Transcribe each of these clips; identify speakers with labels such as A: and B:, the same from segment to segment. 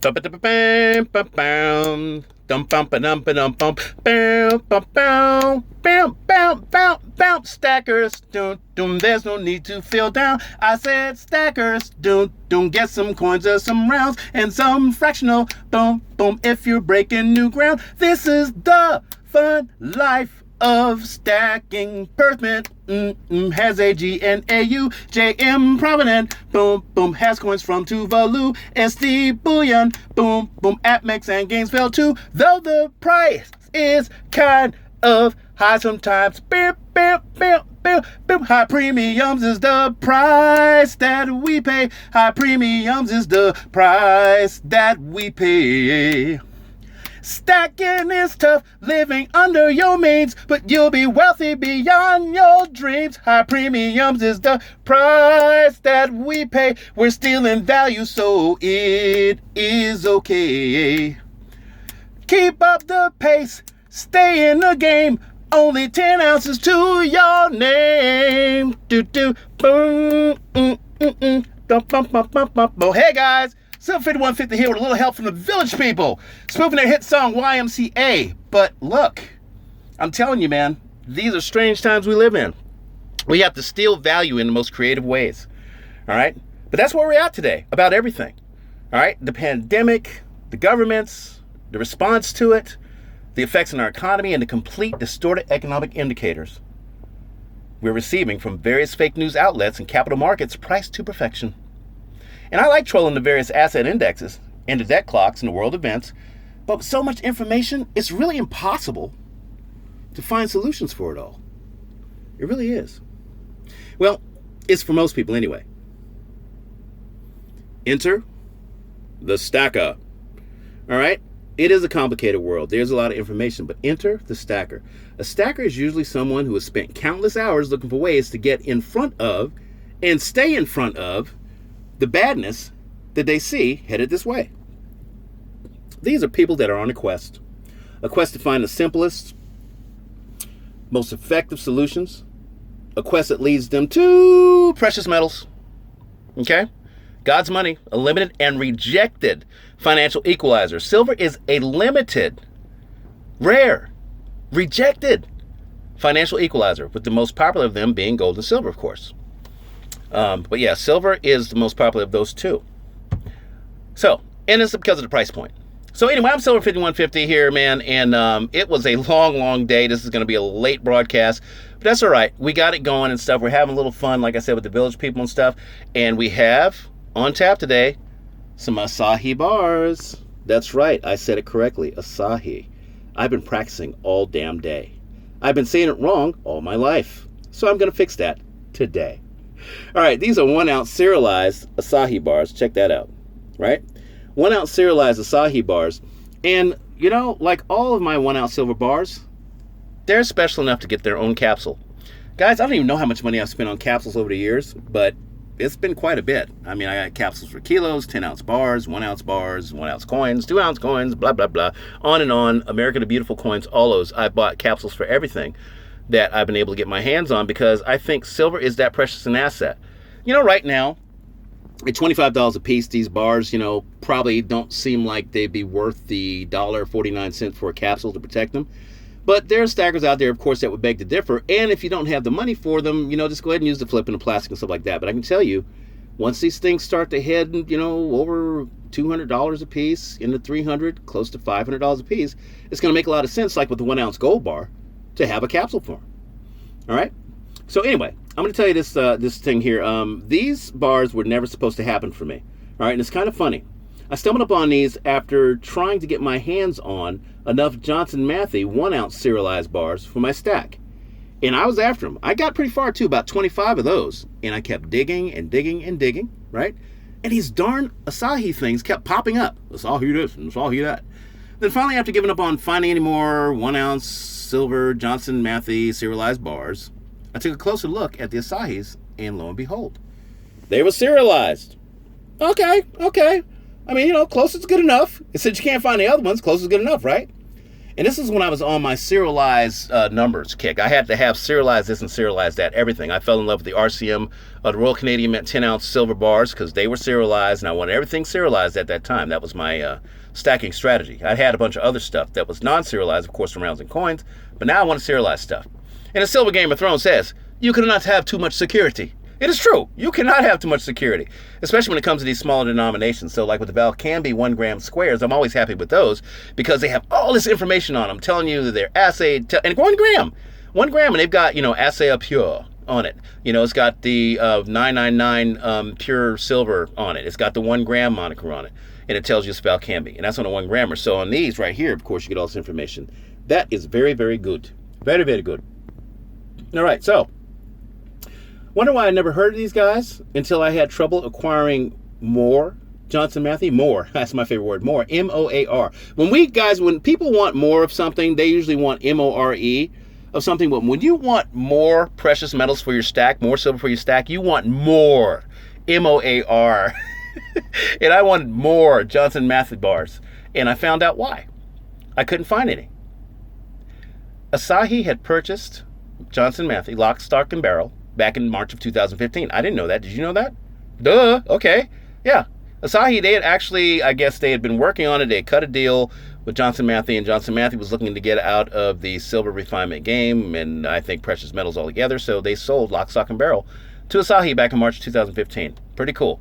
A: Dum-ba-dum-ba-bam, dum-bum-ba-dum-ba-dum-bum, bam, bum, bam, bam, bam, bam, bam, stackers, dum, dum, there's no need to feel down. I said stackers, dum, dum, get some coins or some rounds and some fractional, boom, boom, if you're breaking new ground. This is the fun life of stacking. Perthman has a G-N-A-U-J-M prominent. Boom, boom, has coins from Tuvalu. SD bullion. Boom, boom, at Mex and Gainesville too. Though the price is kind of high sometimes. Beep, beep, beep, beep, beep. High premiums is the price that we pay. High premiums is the price that we pay. Stacking is tough, living under your means, but you'll be wealthy beyond your dreams. High premiums is the price that we pay. We're stealing value, so it is okay. Keep up the pace, stay in the game. Only 10 ounces to your name. Do-do, boom, Hey guys, Silver 5150 here with a little help from the Village People, spoofing their hit song YMCA. But look, I'm telling you, man, these are strange times we live in. We have to steal value in the most creative ways. All right? But that's where we're at today, about everything. All right? The pandemic, the governments, the response to it, the effects on our economy, and the complete distorted economic indicators we're receiving from various fake news outlets and capital markets priced to perfection. And I like trolling the various asset indexes and the debt clocks and the world events, but with so much information, it's really impossible to find solutions for it all. It really is. Well, it's for most people anyway. Enter the stacker. All right? It is a complicated world. There's a lot of information, but enter the stacker. A stacker is usually someone who has spent countless hours looking for ways to get in front of and stay in front of the badness that they see headed this way. These are people that are on a quest to find the simplest, most effective solutions, a quest that leads them to precious metals. Okay? God's money, a limited and rejected financial equalizer. Silver is a limited, rare, rejected financial equalizer, with the most popular of them being gold and silver, of course. But yeah, silver is the most popular of those two. So, and it's because of the price point. So anyway, I'm Silver 5150 here, man, and it was a long day. This is going to be a late broadcast, but that's all right. We got it going and stuff. We're having a little fun, like I said, with the Village People and stuff. And we have on tap today some Asahi bars. That's right, I said it correctly, Asahi. I've been practicing all damn day. I've been saying it wrong all my life, so I'm going to fix that today. All right, these are 1 ounce serialized Asahi bars. Check that out, right? 1 ounce serialized Asahi bars. And, you know, like all of my 1 ounce silver bars, they're special enough to get their own capsule. Guys, I don't even know how much money I've spent on capsules over the years, but it's been quite a bit. I mean, I got capsules for kilos, 10 ounce bars, 1 ounce bars, 1 ounce coins, 2 ounce coins, blah, blah, blah. On and on. America the Beautiful coins, all those. I bought capsules for everything that I've been able to get my hands on because I think silver is that precious an asset. You know, right now, at $25 a piece, these bars, you know, probably don't seem like they'd be worth the $1.49 for a capsule to protect them. But there are stackers out there, of course, that would beg to differ. And if you don't have the money for them, you know, just go ahead and use the flip and the plastic and stuff like that. But I can tell you, once these things start to head, you know, over $200 a piece, into $300, close to $500 a piece, it's going to make a lot of sense, like with the 1 ounce gold bar, to have a capsule form. All right? So anyway, I'm going to tell you this thing here. These bars were never supposed to happen for me. All right? And it's kind of funny. I stumbled upon these after trying to get my hands on enough Johnson Matthey 1 ounce serialized bars for my stack. And I was after them. I got pretty far too, about 25 of those. And I kept digging and digging and digging, right? And these darn Asahi things kept popping up. Asahi this and Asahi that. Then finally, after giving up on finding any more 1 ounce silver Johnson Matthey serialized bars, I took a closer look at the Asahis, and lo and behold, they were serialized. Okay. I mean, you know, close is good enough. It said you can't find the other ones, close is good enough, right? And this is when I was on my serialized numbers kick. I had to have serialized this and serialized that, everything. I fell in love with the RCM, the Royal Canadian Mint 10-ounce silver bars, because they were serialized, and I wanted everything serialized at that time. That was my stacking strategy. I had a bunch of other stuff that was non-serialized, of course, from rounds and coins, but now I want to serialize stuff. And the Silver Game of Thrones says, you cannot have too much security. It is true. You cannot have too much security, especially when it comes to these smaller denominations. So like with the Valcambi 1 gram squares, I'm always happy with those because they have all this information on them telling you that they're assayed, and 1 gram, and they've got, assay pure on it. It's got the 999 pure silver on it. It's got the 1 gram moniker on it, and it tells you it's Valcambi, and that's on a 1 grammer. So on these right here, of course, you get all this information. That is very, very good. Very, very good. All right, so wonder why I never heard of these guys until I had trouble acquiring more Johnson Matthey. More, that's my favorite word, more, M-O-A-R. When people want more of something, they usually want M-O-R-E of something. But when you want more precious metals for your stack, more silver for your stack, you want more, M-O-A-R. And I wanted more Johnson Matthey bars. And I found out why. I couldn't find any. Asahi had purchased Johnson Matthey, lock, stock, and barrel, back in March of 2015. I didn't know that. Did you know that? Duh. Okay. Yeah. Asahi, they had actually, I guess they had been working on it. They had cut a deal with Johnson Matthey, and Johnson Matthey was looking to get out of the silver refinement game and I think precious metals altogether. So they sold lock, stock, and barrel to Asahi back in March 2015. Pretty cool.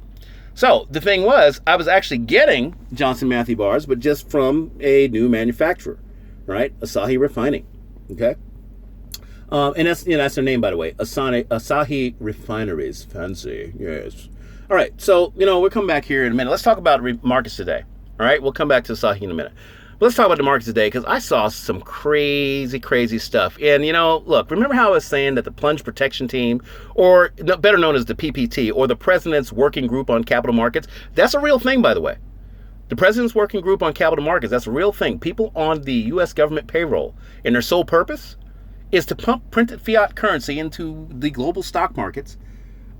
A: So the thing was, I was actually getting Johnson Matthey bars, but just from a new manufacturer, right? Asahi Refining. Okay. And that's their name, by the way. Asahi Refineries. Fancy. Yes. All right. So, we'll come back here in a minute. Let's talk about markets today. All right. We'll come back to Asahi in a minute. But let's talk about the markets today because I saw some crazy, crazy stuff. And, look, remember how I was saying that the Plunge Protection Team, or better known as the PPT, or the President's Working Group on Capital Markets, that's a real thing, by the way. The President's Working Group on Capital Markets, that's a real thing. People on the U.S. government payroll, and their sole purpose is to pump printed fiat currency into the global stock markets.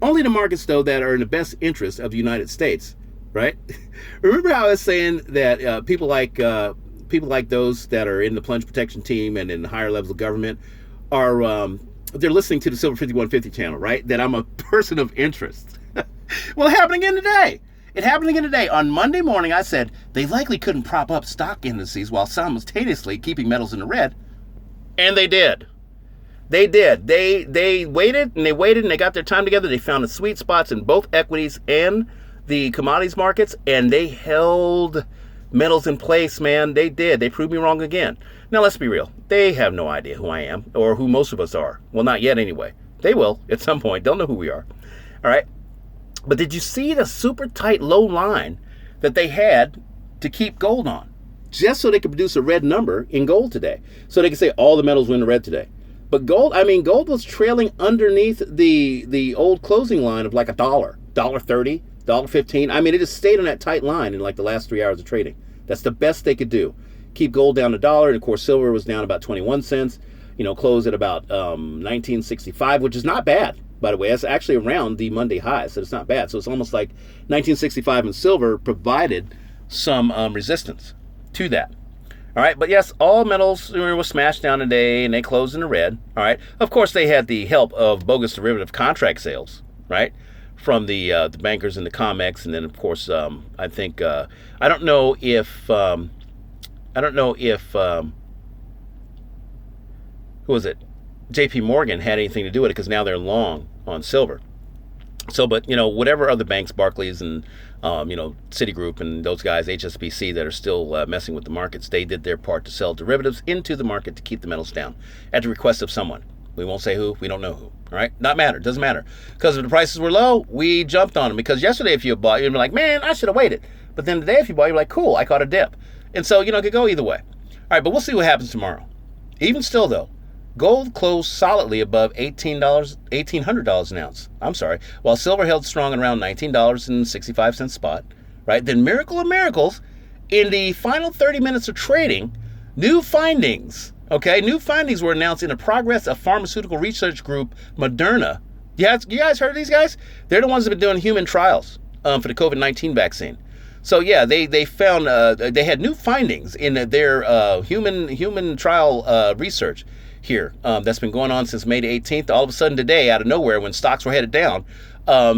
A: Only the markets, though, that are in the best interest of the United States, right? Remember how I was saying that people like those that are in the Plunge Protection Team and in the higher levels of government are they're listening to the Silver 5150 channel, right? That I'm a person of interest. Well, it happened again today. It happened again today. On Monday morning, I said they likely couldn't prop up stock indices while simultaneously keeping metals in the red, and they did. They did. They waited and they got their time together. They found the sweet spots in both equities and the commodities markets, and they held metals in place, man. They did. They proved me wrong again. Now, let's be real. They have no idea who I am or who most of us are. Well, not yet anyway. They will at some point. Don't know who we are. All right. But did you see the super tight low line that they had to keep gold on? Just so they could produce a red number in gold today. So they could say all the metals were in the red today. But gold was trailing underneath the old closing line of like $1, $1.30, $1.15. It just stayed on that tight line in like the last 3 hours of trading. That's the best they could do. Keep gold down $1, and of course silver was down about 21 cents. Closed at about 1965, which is not bad, by the way. That's actually around the Monday high, so it's not bad. So it's almost like 1965 in silver provided some resistance to that. All right, but yes, all metals were smashed down today, and they closed in the red. All right, of course, they had the help of bogus derivative contract sales, right, from the bankers and the COMEX, and then of course, I think I don't know if who was it? J.P. Morgan had anything to do with it because now they're long on silver. So, but whatever other banks, Barclays and Citigroup and those guys, HSBC, that are still messing with the markets, they did their part to sell derivatives into the market to keep the metals down at the request of someone. We won't say who. We don't know who. All right? Not matter. Doesn't matter. Because if the prices were low, we jumped on them. Because yesterday, if you bought, you'd be like, man, I should have waited. But then today, if you bought, you're like, cool, I caught a dip. And so, it could go either way. All right, but we'll see what happens tomorrow. Even still, though, gold closed solidly above $1,800 an ounce. I'm sorry. While silver held strong at around $19.65 spot, right? Then miracle of miracles, in the final 30 minutes of trading, new findings were announced in the progress of pharmaceutical research group Moderna. You guys heard of these guys? They're the ones that have been doing human trials for the COVID-19 vaccine. So yeah, they found they had new findings in their human trial research here that's been going on since May the 18th. All of a sudden today, out of nowhere, when stocks were headed down,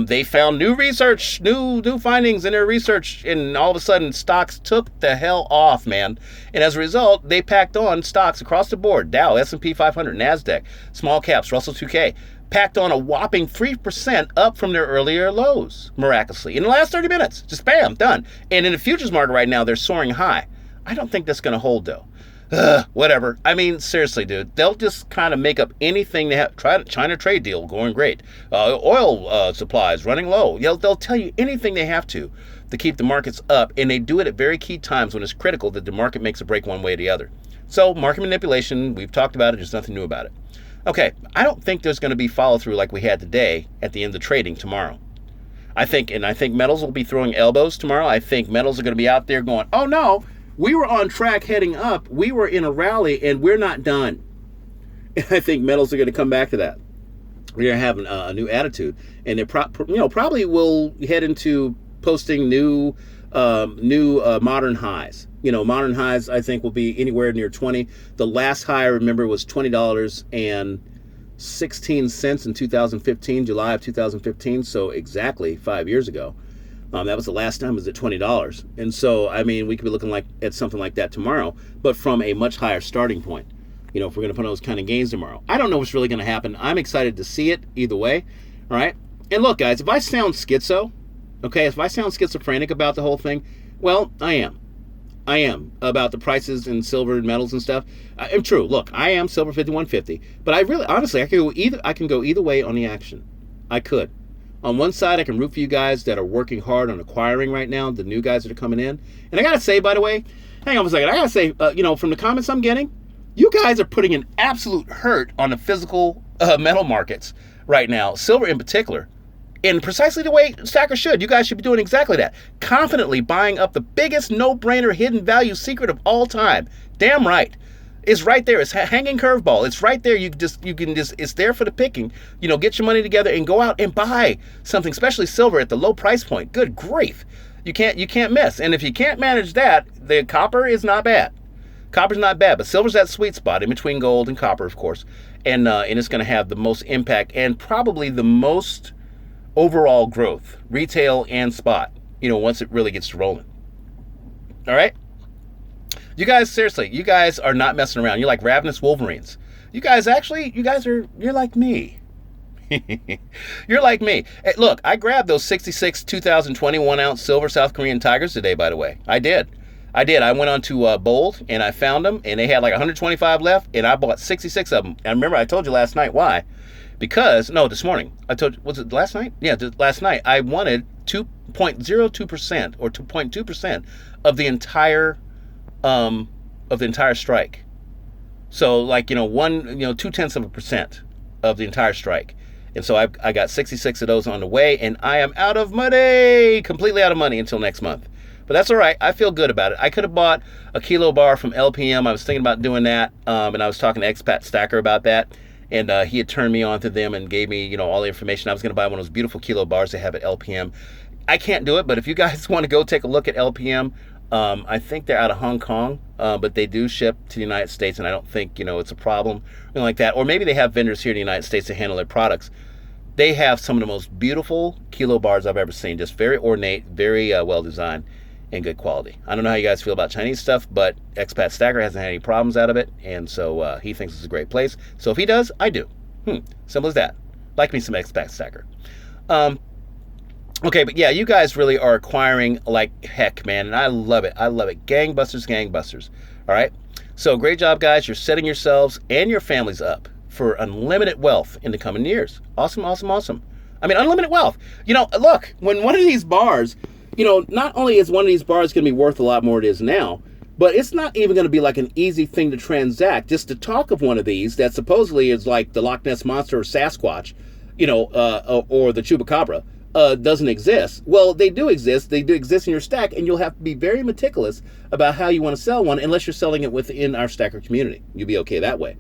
A: they found new research, new findings in their research, and all of a sudden stocks took the hell off, man. And as a result, they packed on stocks across the board: Dow, S&P 500, Nasdaq, small caps, Russell 2K. Packed on a whopping 3% up from their earlier lows, miraculously. In the last 30 minutes, just bam, done. And in the futures market right now, they're soaring high. I don't think that's going to hold, though. Whatever. I mean, seriously, dude. They'll just kind of make up anything they have. China trade deal going great. Oil supplies running low. They'll tell you anything they have to keep the markets up, and they do it at very key times when it's critical that the market makes a break one way or the other. So, market manipulation, we've talked about it. There's nothing new about it. Okay, I don't think there's going to be follow-through like we had today at the end of trading tomorrow. I think metals will be throwing elbows tomorrow. I think metals are going to be out there going, oh no, we were on track heading up. We were in a rally and we're not done. And I think metals are going to come back to that. We're going to have a new attitude. And they probably will head into posting new modern highs. Modern highs, I think, will be anywhere near 20. The last high, I remember, was $20.16 in 2015, July of 2015. So exactly 5 years ago. That was the last time it was at $20. And so, I mean, we could be looking at something like that tomorrow, but from a much higher starting point. If we're going to put those kind of gains tomorrow. I don't know what's really going to happen. I'm excited to see it either way. All right. And look, guys, if I sound schizo, okay, if I sound schizophrenic about the whole thing, well, I am about the prices in silver and metals and stuff. I'm true. Look, I am silver 5150, but I really, honestly, I can go either way on the action. I could. On one side, I can root for you guys that are working hard on acquiring right now, the new guys that are coming in. And I got to say, by the way, hang on a second. I got to say, from the comments I'm getting, you guys are putting an absolute hurt on the physical metal markets right now, silver in particular. In precisely the way stackers should. You guys should be doing exactly that. Confidently buying up the biggest no-brainer hidden value secret of all time. Damn right. It's right there. It's hanging curveball. It's right there. It's there for the picking. Get your money together and go out and buy something, especially silver at the low price point. Good grief. You can't miss. And if you can't manage that, the copper is not bad. Copper's not bad, but silver's that sweet spot in between gold and copper, of course. And it's going to have the most impact and probably the most overall growth, retail and spot, once it really gets rolling. All right? You guys, seriously, you guys are not messing around. You're like ravenous wolverines. You're like me. You're like me. Hey, look, I grabbed those 66 2021 ounce silver South Korean Tigers today, by the way. I did. I went on to Bold and I found them, and they had like 125 left, and I bought 66 of them. And remember, I told you last night why. This morning. I told you, was it last night? Yeah, last night. I wanted 2.02% or 2.2% of the entire strike. So 0.2% of the entire strike. And so I got 66 of those on the way, and I am out of money, completely out of money until next month. But that's all right. I feel good about it. I could have bought a kilo bar from LPM. I was thinking about doing that, and I was talking to Expat Stacker about that. And he had turned me on to them and gave me, all the information. I was going to buy one of those beautiful kilo bars they have at LPM. I can't do it, but if you guys want to go take a look at LPM, I think they're out of Hong Kong, but they do ship to the United States, and I don't think, it's a problem or anything like that. Or maybe they have vendors here in the United States to handle their products. They have some of the most beautiful kilo bars I've ever seen. Just very ornate, very well designed, and good quality. I don't know how you guys feel about Chinese stuff, but Expat Stacker hasn't had any problems out of it, and so he thinks it's a great place. So if he does, I do. Simple as that. Like me some Expat Stacker. Okay, but yeah, you guys really are acquiring like heck, man, and I love it. Gangbusters. All right? So great job, guys. You're setting yourselves and your families up for unlimited wealth in the coming years. Awesome. I mean, unlimited wealth. Look, when one of these bars... not only is one of these bars going to be worth a lot more than it is now, but it's not even going to be like an easy thing to transact. Just to talk of one of these that supposedly is like the Loch Ness Monster or Sasquatch, or the Chupacabra, doesn't exist. Well, they do exist. They do exist in your stack, and you'll have to be very meticulous about how you want to sell one unless you're selling it within our stacker community. You'll be okay that way.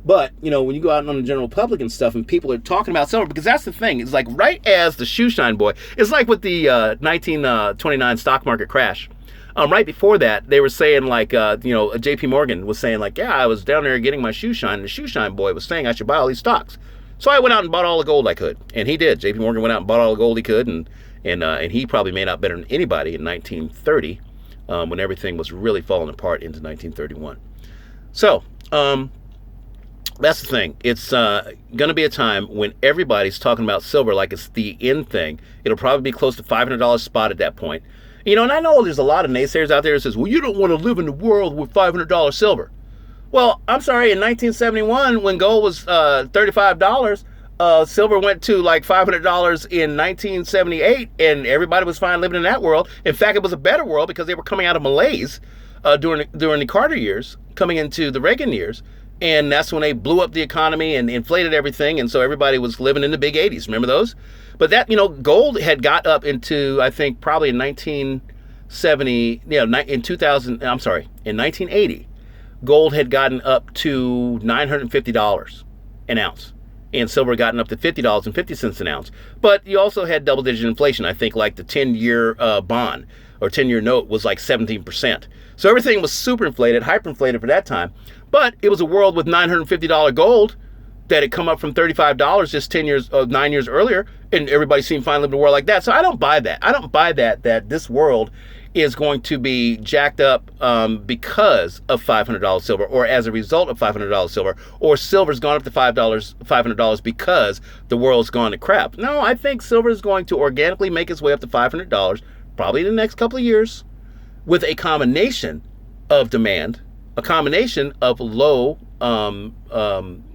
A: But, when you go out on the general public and stuff and people are talking about silver, because that's the thing. It's like right as the shoe shine boy, it's like with the 1929 stock market crash. Right before that, they were saying like, JP Morgan was saying like, yeah, I was down there getting my shoe shine. And the shoe shine boy was saying I should buy all these stocks. So I went out and bought all the gold I could. And he did. JP Morgan went out and bought all the gold he could. And he probably made out better than anybody in 1930 when everything was really falling apart into 1931. So, that's the thing. It's going to be a time when everybody's talking about silver like it's the in thing. It'll probably be close to $500 spot at that point. And I know there's a lot of naysayers out there that says, well, you don't want to live in the world with $500 silver. Well, I'm sorry, in 1971, when gold was $35, silver went to like $500 in 1978, and everybody was fine living in that world. In fact, it was a better world because they were coming out of malaise during the Carter years, coming into the Reagan years. And that's when they blew up the economy and inflated everything. And so everybody was living in the big 80s. Remember those? But that, gold had got up into, I think, probably in 1970, in 2000, I'm sorry, in 1980, gold had gotten up to $950 an ounce. And silver had gotten up to $50.50 an ounce. But you also had double-digit inflation. I think like the 10-year bond or 10-year note was like 17%. So everything was super inflated, hyperinflated for that time. But it was a world with $950 gold that had come up from $35 just 9 years earlier, and everybody seemed fine living in a world like that. So I don't buy that. I don't buy that this world is going to be jacked up because of $500 silver, or as a result of $500 silver, or silver's gone up to $500 because the world's gone to crap. No, I think silver is going to organically make its way up to $500, probably in the next couple of years, with a combination of demand, a combination of low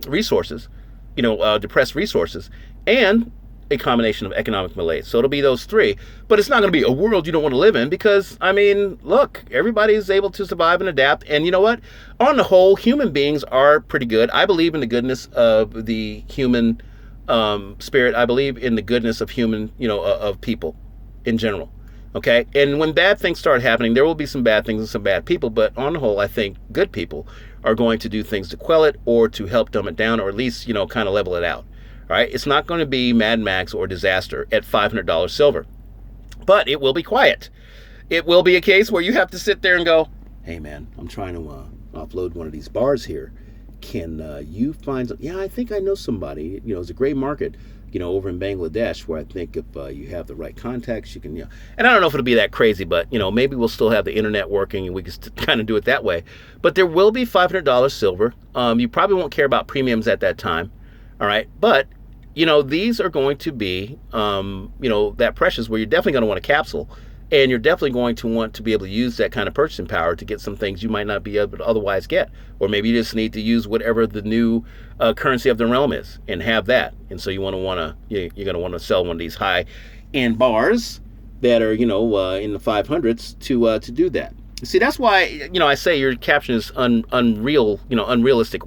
A: resources, depressed resources, and a combination of economic malaise. So it'll be those three. But it's not going to be a world you don't want to live in because, look, everybody's able to survive and adapt. And you know what? On the whole, human beings are pretty good. I believe in the goodness of the human spirit. I believe in the goodness of of people in general. Okay? And when bad things start happening, there will be some bad things and some bad people. But on the whole, I think good people are going to do things to quell it or to help dumb it down, or at least, kind of level it out. All right, it's not going to be Mad Max or disaster at $500 silver, but it will be quiet. It will be a case where you have to sit there and go, hey man, I'm trying to offload one of these bars here. Can you find some? Yeah, I think I know somebody. It's a great market, over in Bangladesh, where I think if you have the right contacts, you can, and I don't know if it'll be that crazy, but, maybe we'll still have the internet working and we can kind of do it that way. But there will be $500 silver. You probably won't care about premiums at that time. All right. But, these are going to be, that precious where you're definitely going to want a capsule, and you're definitely going to want to be able to use that kind of purchasing power to get some things you might not be able to otherwise get. Or maybe you just need to use whatever the new currency of the realm is and have that. And so you're going to want to sell one of these high end bars that are, in the 500s to do that. See, that's why, I say your caption is unrealistic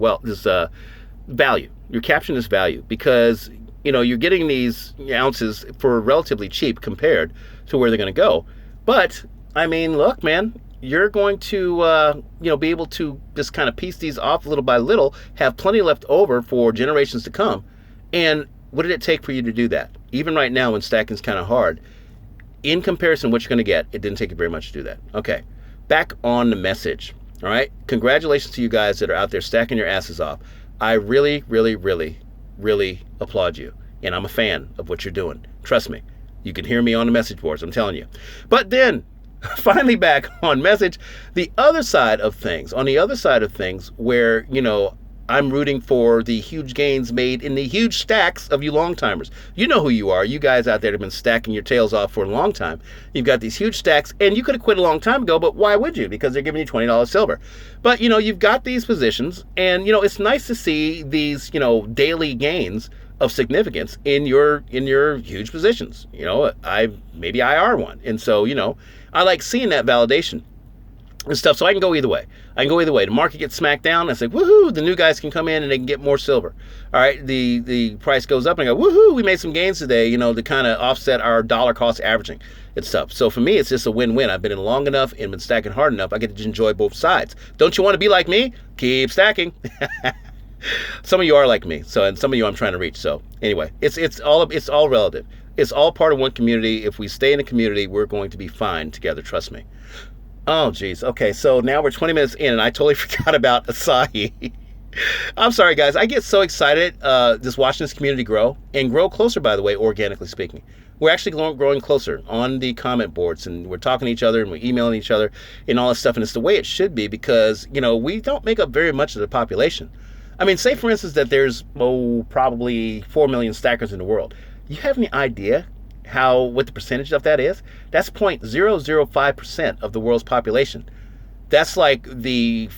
A: value. Your caption is value because, you're getting these ounces for relatively cheap compared to where they're going to go. But, look, man, you're going to, be able to just kind of piece these off little by little, have plenty left over for generations to come. And what did it take for you to do that? Even right now when stacking's kind of hard, in comparison to what you're going to get, it didn't take you very much to do that. Okay, back on the message. All right, congratulations to you guys that are out there stacking your asses off. I really, really, really, really applaud you. And I'm a fan of what you're doing. Trust me. You can hear me on the message boards, I'm telling you. But then, finally back on message, on the other side of things where, I'm rooting for the huge gains made in the huge stacks of you long timers. You know who you are. You guys out there that have been stacking your tails off for a long time. You've got these huge stacks, and you could have quit a long time ago, but why would you? Because they're giving you $20 silver. But, you've got these positions, and, it's nice to see these, daily gains of significance in your huge positions. Maybe I are one. And so, I like seeing that validation and stuff. So I can go either way. The market gets smacked down. I say, woohoo, the new guys can come in and they can get more silver. All right, the price goes up and I go, woohoo, we made some gains today, to kind of offset our dollar cost averaging and stuff. So for me, it's just a win-win. I've been in long enough and been stacking hard enough. I get to enjoy both sides. Don't you want to be like me? Keep stacking. Some of you are like me, so, and some of you I'm trying to reach. So anyway, it's all relative. It's all part of one community. If we stay in a community, we're going to be fine together. Trust me. Oh, geez. Okay, so now we're 20 minutes in, and I totally forgot about Asahi. I'm sorry, guys. I get so excited just watching this community grow and grow closer, by the way, organically speaking. We're actually growing closer on the comment boards, and we're talking to each other, and we're emailing each other and all this stuff. And it's the way it should be because, we don't make up very much of the population. I mean, say, for instance, that there's, probably 4 million stackers in the world. You have any idea what the percentage of that is? That's 0.005% of the world's population. That's like the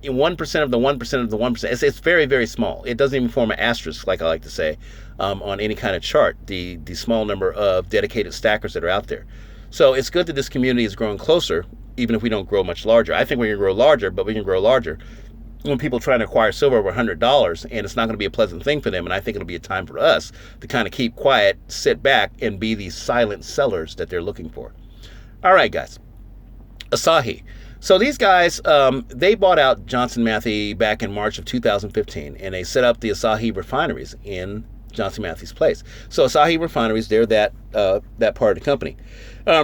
A: 1% of the 1% of the 1%. It's very, very small. It doesn't even form an asterisk, like I like to say, on any kind of chart, the small number of dedicated stackers that are out there. So it's good that this community is growing closer, even if we don't grow much larger. I think we can grow larger, but we can grow larger when people try to acquire silver over $100, and it's not going to be a pleasant thing for them. And I think it'll be a time for us to kind of keep quiet, sit back, and be these silent sellers that they're looking for. All right, guys. Asahi. So these guys, they bought out Johnson Matthey back in March of 2015, and they set up the Asahi Refineries in Johnson Matthey's place. So Asahi Refineries, they're that part of the company.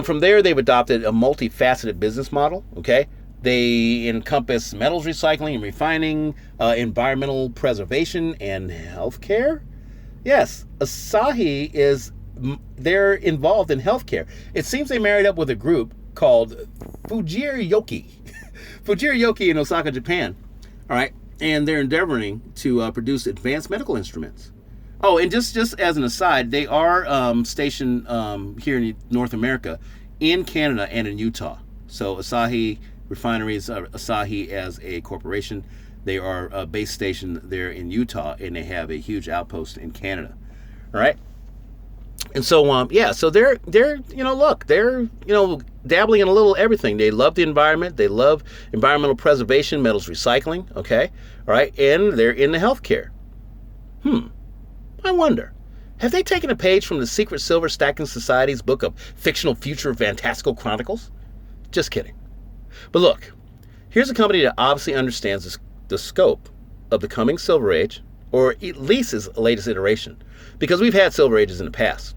A: From there, they've adopted a multifaceted business model, okay? They encompass metals recycling and refining, environmental preservation, and healthcare. Yes, Asahi they're involved in healthcare. It seems they married up with a group called Fujiryoki. Fujiryoki in Osaka, Japan. All right, and they're endeavoring to produce advanced medical instruments. Oh, and just as an aside, they are stationed here in North America, in Canada, and in Utah. So Asahi Refineries, Asahi as a corporation, they are base stationed there in Utah, and they have a huge outpost in Canada. All right, and so so they're dabbling in a little everything. They love the environment, they love environmental preservation, metals recycling. Okay, all right, and they're in the healthcare. I wonder, have they taken a page from the Secret Silver Stacking Society's book of fictional future fantastical chronicles? Just kidding. But look, here's a company that obviously understands the scope of the coming Silver Age, or at least its latest iteration, because we've had Silver Ages in the past.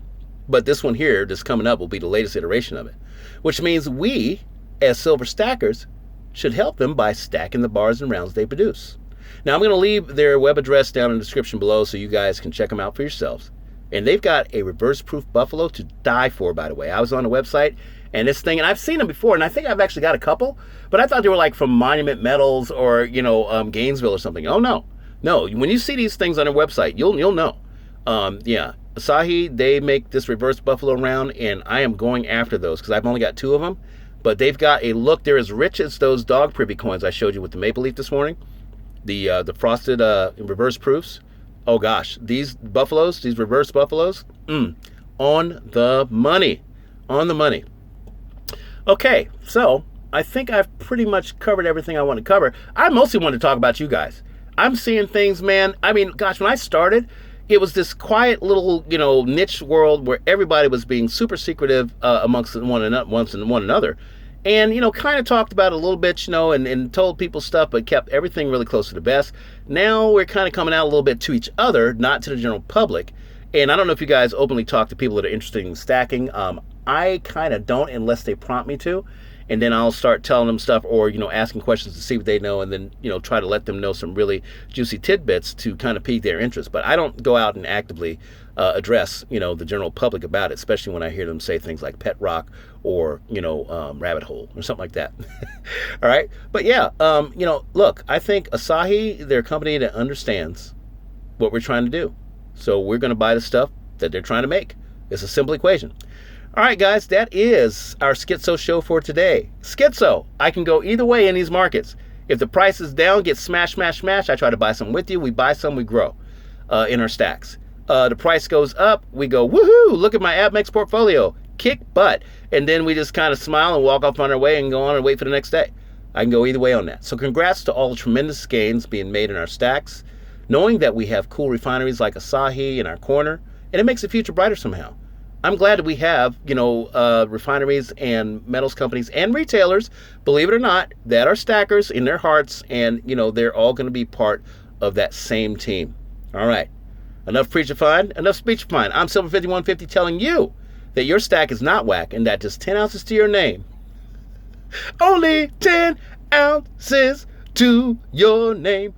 A: But this one here, that's coming up, will be the latest iteration of it, which means we, as silver stackers, should help them by stacking the bars and rounds they produce. Now, I'm going to leave their web address down in the description below so you guys can check them out for yourselves. And they've got a reverse-proof buffalo to die for, by the way. I was on the website, and this thing, and I've seen them before, and I think I've actually got a couple, but I thought they were like from Monument Metals or, Gainesville or something. Oh, no. No, when you see these things on their website, you'll know. Asahi, they make this reverse buffalo round, and I am going after those because I've only got 2 of them, but they've got a look. They're as rich as those dog privy coins I showed you with the maple leaf this morning, the frosted reverse proofs. Oh gosh, these buffaloes, these reverse buffaloes, on the money. Okay, so I think I've pretty much covered everything I want to cover. I mostly want to talk about you guys. I'm seeing things, man. I mean, gosh, when I started, it was this quiet little, niche world where everybody was being super secretive amongst one another. And, kind of talked about it a little bit, and told people stuff, but kept everything really close to the vest. Now we're kind of coming out a little bit to each other, not to the general public. And I don't know if you guys openly talk to people that are interested in stacking. I kind of don't unless they prompt me to. And then I'll start telling them stuff or, asking questions to see what they know, and then, try to let them know some really juicy tidbits to kind of pique their interest. But I don't go out and actively address, the general public about it, especially when I hear them say things like pet rock or, rabbit hole or something like that. All right. But yeah, look, I think Asahi, they're a company that understands what we're trying to do. So we're going to buy the stuff that they're trying to make. It's a simple equation. All right, guys, that is our Schizo show for today. Schizo, I can go either way in these markets. If the price is down, get smash, smash, smash. I try to buy some with you. We buy some, we grow in our stacks. The price goes up, we go, woohoo, look at my AppMex portfolio. Kick butt. And then we just kind of smile and walk off on our way and go on and wait for the next day. I can go either way on that. So congrats to all the tremendous gains being made in our stacks, knowing that we have cool refineries like Asahi in our corner, and it makes the future brighter somehow. I'm glad that we have, refineries and metals companies and retailers, believe it or not, that are stackers in their hearts, and, they're all going to be part of that same team. All right. Enough preachifying, enough speechifying. I'm Silver5150 telling you that your stack is not whack and that just 10 ounces to your name. Only 10 ounces to your name.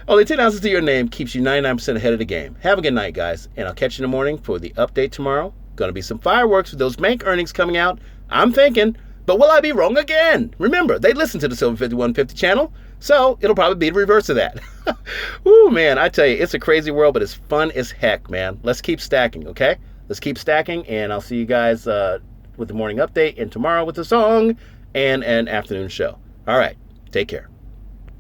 A: Only 10 ounces to your name keeps you 99% ahead of the game. Have a good night, guys, and I'll catch you in the morning for the update tomorrow. Going to be some fireworks with those bank earnings coming out, I'm thinking, but will I be wrong again? Remember, they listen to the Silver 5150 channel, so it'll probably be the reverse of that. Ooh, man, I tell you, it's a crazy world, but it's fun as heck, man. Let's keep stacking, okay? Let's keep stacking, and I'll see you guys with the morning update and tomorrow with a song and an afternoon show. All right, take care.